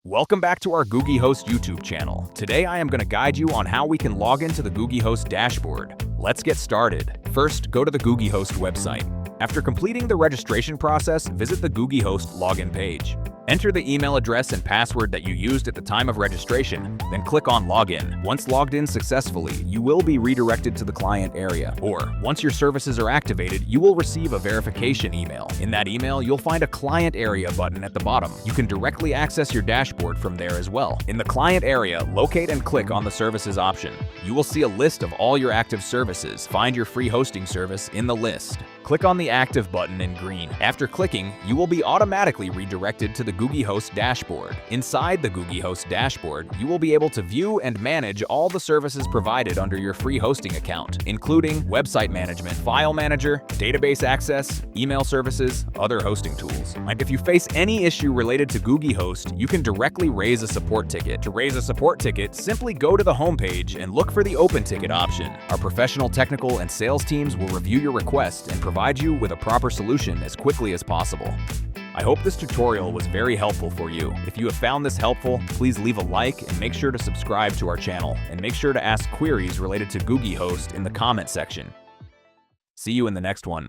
Welcome back to our GoogieHost YouTube channel. Today I am going to guide you on how we can log into the GoogieHost dashboard. Let's get started. First, go to the GoogieHost website. After completing the registration process, visit the GoogieHost login page. Enter the email address and password that you used at the time of registration, then click on Login. Once logged in successfully, you will be redirected to the client area. Or, once your services are activated, you will receive a verification email. In that email, you'll find a Client Area button at the bottom. You can directly access your dashboard from there as well. In the Client Area, locate and click on the Services option. You will see a list of all your active services. Find your free hosting service in the list. Click on the Active button in green. After clicking, you will be automatically redirected to the GoogieHost dashboard. Inside the GoogieHost dashboard, you will be able to view and manage all the services provided under your free hosting account, including website management, file manager, database access, email services, other hosting tools. And if you face any issue related to GoogieHost, you can directly raise a support ticket. To raise a support ticket, simply go to the homepage and look for the Open Ticket option. Our professional technical and sales teams will review your request and provide you with a proper solution as quickly as possible. I hope this tutorial was very helpful for you. If you have found this helpful, please leave a like and make sure to subscribe to our channel, and make sure to ask queries related to GoogieHost in the comment section. See you in the next one.